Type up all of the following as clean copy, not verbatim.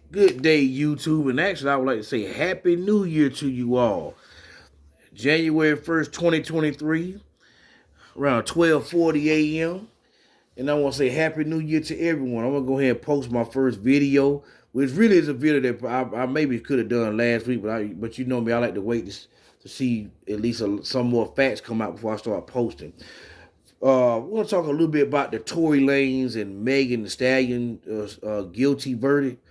Good day, YouTube. And actually, I would like to say Happy New Year to you all. January 1st, 2023, around 12:40 a.m. And I want to say Happy New Year to everyone. I'm going to go ahead and post my first video, which really is a video that I maybe could have done last week, but you know me, I like to wait to see at least some more facts come out before I start posting. We're going to talk a little bit about the Tory Lanez and Megan Thee Stallion guilty verdict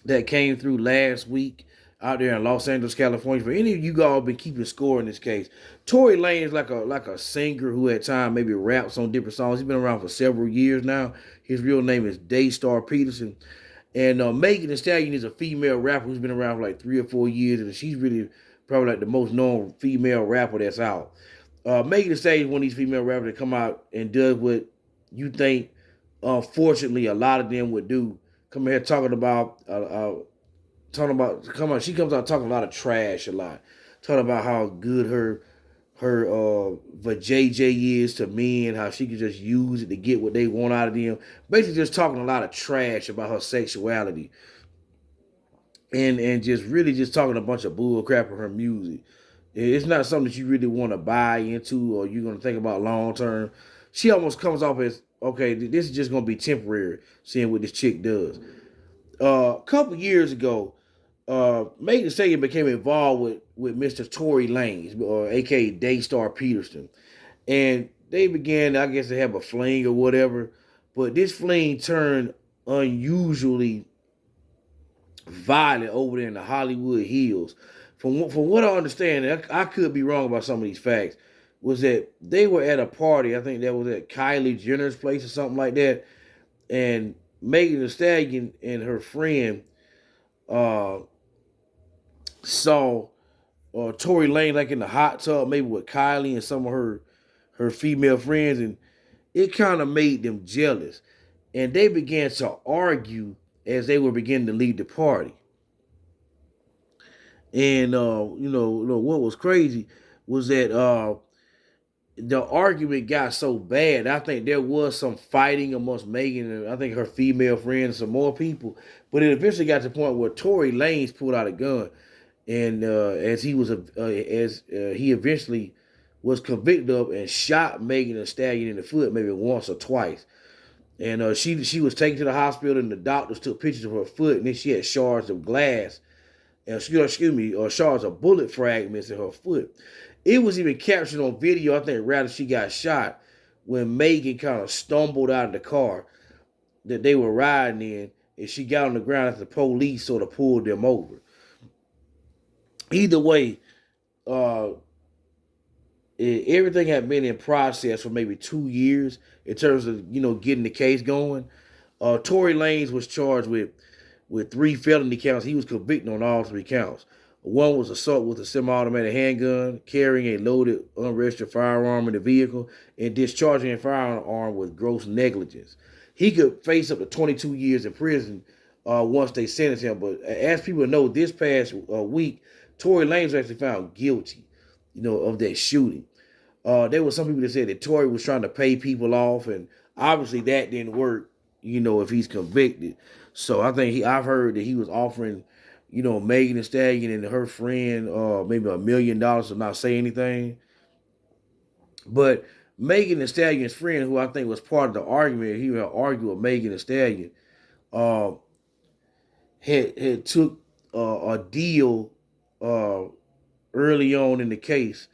that came through last week out there in Los Angeles, California. For any of you guys been keeping score in this case, Tory Lanez is like a singer who at time maybe raps on different songs. He's been around for several years now. His real name is Daystar Peterson. And Megan Thee Stallion is a female rapper who's been around for like 3 or 4 years, and she's really probably like the most known female rapper that's out. Megan Thee Stallion is one of these female rappers that come out and does what you think, unfortunately, a lot of them would do. Come here talking about come on. She comes out talking a lot of trash, a lot, talking about how good her vajayjay is to men, how she can just use it to get what they want out of them. Basically, just talking a lot of trash about her sexuality, and just really just talking a bunch of bull crap in her music. It's not something that you really want to buy into or you're going to think about long term. She almost comes off as, okay, this is just going to be temporary, seeing what this chick does. A couple years ago, Megan Thee Stallion became involved with Mr. Tory Lanez, or aka Daystar Peterson. And they began, I guess, to have a fling or whatever. But this fling turned unusually violent over there in the Hollywood Hills. From what I understand, I could be wrong about some of these facts, was that they were at a party. I think that was at Kylie Jenner's place or something like that. And Megan Thee Stallion and her friend uh, saw Tory Lanez like in the hot tub, maybe with Kylie and some of her female friends, and it kind of made them jealous. And they began to argue as they were beginning to leave the party. And what was crazy was that the argument got so bad. I think there was some fighting amongst Megan and I think her female friends and some more people. But it eventually got to the point where Tory Lanez pulled out a gun, and as he eventually was convicted of and shot Megan Thee Stallion in the foot maybe once or twice. And she was taken to the hospital, and the doctors took pictures of her foot, and then she had shards of glass, and shards of bullet fragments in her foot. It was even captured on video, I think, right after she got shot, when Megan kind of stumbled out of the car that they were riding in, and she got on the ground after the police sort of pulled them over. Either way, uh, everything had been in process for maybe 2 years in terms of getting the case going. Tory Lanez was charged with three felony counts. He was convicted on all three counts. One was assault with a semi-automatic handgun, carrying a loaded, unregistered firearm in the vehicle, and discharging a firearm with gross negligence. He could face up to 22 years in prison once they sentenced him. But as people know, this past week, Tory Lanez was actually found guilty, of that shooting. There were some people that said that Tory was trying to pay people off, and obviously that didn't work, if he's convicted. So I think I've heard that he was offering, Megan Thee Stallion and her friend maybe $1 million to not say anything. But Megan Thee Stallion's friend, who I think was part of the argument, he would argue with Megan Thee Stallion, uh, had took a deal early on in the case,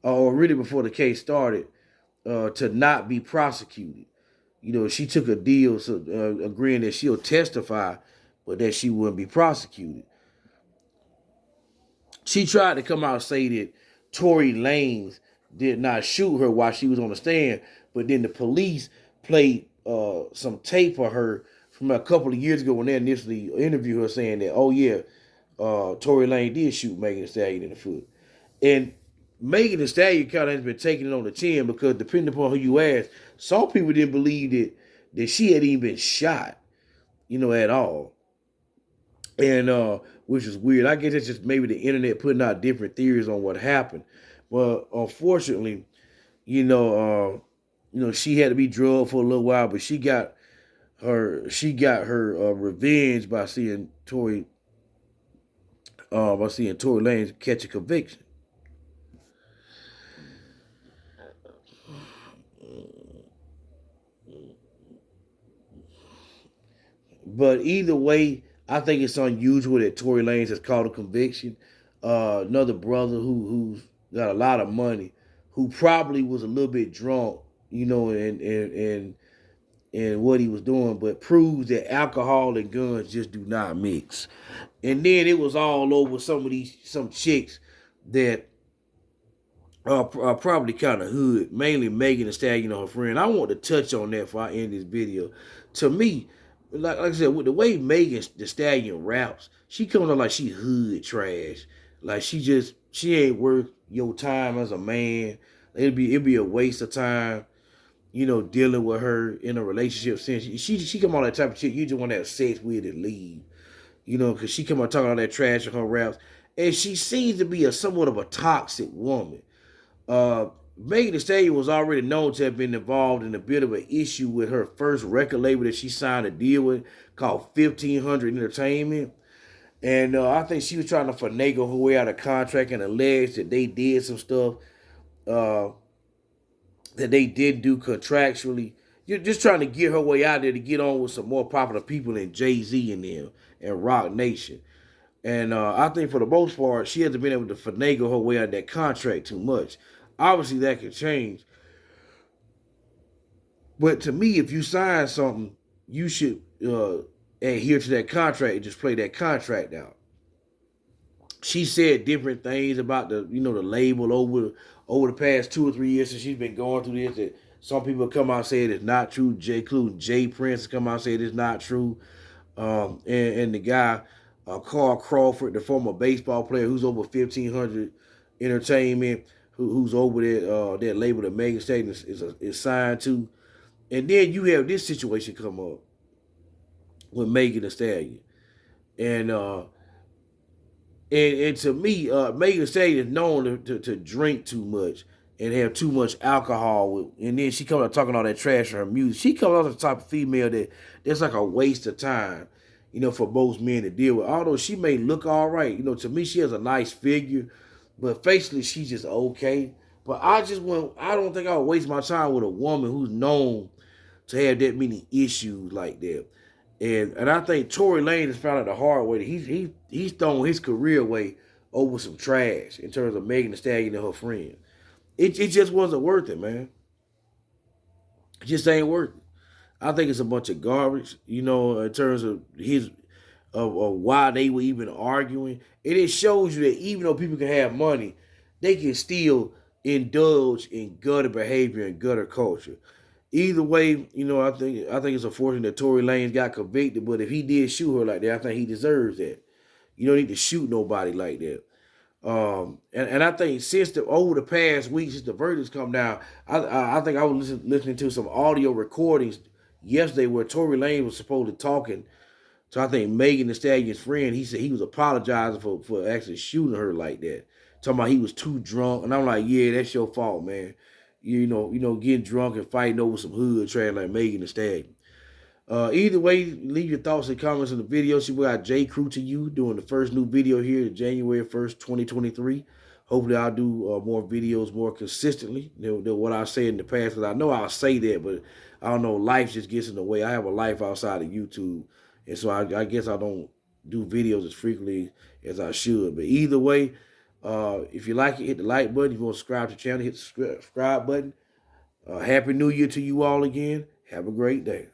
or really before the case started, to not be prosecuted. She took a deal, agreeing that she'll testify, but that she wouldn't be prosecuted. She tried to come out and say that Tory Lanez did not shoot her while she was on the stand, but then the police played some tape of her from a couple of years ago when they initially interviewed her, saying that, oh yeah, Tory Lanez did shoot Megan Thee Stallion in the foot. And Megan Thee Stallion kind of has been taking it on the chin, because depending upon who you ask, some people didn't believe that she had even been shot, at all. And which is weird. I guess it's just maybe the internet putting out different theories on what happened. But unfortunately, she had to be drugged for a little while, but she got she got her revenge by seeing Tory Lanez catch a conviction. But either way, I think it's unusual that Tory Lanez has caught a conviction. Another brother who's got a lot of money, who probably was a little bit drunk, and what he was doing, but proves that alcohol and guns just do not mix. And then it was all over some chicks that are probably kind of hood, mainly Megan Thee Stallion and her friend. I want to touch on that before I end this video. To me, like I said, with the way Megan Thee Stallion raps, she comes out like she hood trash. Like she ain't worth your time as a man. It'd be a waste of time, dealing with her in a relationship. Since she come on that type of shit, you just want to have sex with and leave. Because she come out talking all that trash in her raps, and she seems to be somewhat of a toxic woman. Megan Thee Stallion was already known to have been involved in a bit of an issue with her first record label that she signed a deal with called 1500 Entertainment. And I think she was trying to finagle her way out of contract and alleged that they did some stuff uh, that they didn't do contractually. You're just trying to get her way out there to get on with some more popular people than Jay-Z and them and Rock Nation. And I think for the most part, she hasn't been able to finagle her way out of that contract too much. Obviously, that could change. But to me, if you sign something, you should adhere to that contract and just play that contract out. She said different things about the label over the past 2 or 3 years since she's been going through this. That some people come out and say it's not true. Including Jay Prince, come out and say it's not true. And the guy, Carl Crawford, the former baseball player who's over 1500 Entertainment, who's over that label that Megan Thee Stallion is signed to. And then you have this situation come up with Megan Thee Stallion. And and to me, Megan Thee Stallion is known to drink too much and have too much alcohol. And then she comes out talking all that trash in her music. She comes out the type of female that's like a waste of time, for most men to deal with. Although she may look all right, to me she has a nice figure, but facially she's just okay. But I don't think I would waste my time with a woman who's known to have that many issues like that. And I think Tory Lanez has found out the hard way that he's thrown his career away over some trash in terms of Megan Thee Stallion and her friend. It just wasn't worth it, man. It just ain't worth it. I think it's a bunch of garbage, in terms of of why they were even arguing. And it shows you that even though people can have money, they can still indulge in gutter behavior and gutter culture. Either way, I think it's unfortunate that Tory Lanez got convicted, but if he did shoot her like that, I think he deserves that. You don't need to shoot nobody like that. And I think since over the past week, since the verdicts come down, I think I was listening to some audio recordings yesterday where Tory Lanez was supposed to talking. So I think Megan Thee Stallion's friend, he said he was apologizing for actually shooting her like that. Talking about he was too drunk. And I'm like, yeah, that's your fault, man. Getting drunk and fighting over some hood trash like Megan Thee Stallion. Either way, leave your thoughts and comments in the video. See, we got J. Crew to you doing the first new video here, January 1st, 2023. Hopefully, I'll do more videos more consistently than what I say in the past. Because I know I'll say that, but I don't know. Life just gets in the way. I have a life outside of YouTube. And so I guess I don't do videos as frequently as I should. But either way, if you like it, hit the like button. If you want to subscribe to the channel, hit the subscribe button. Happy New Year to you all again. Have a great day.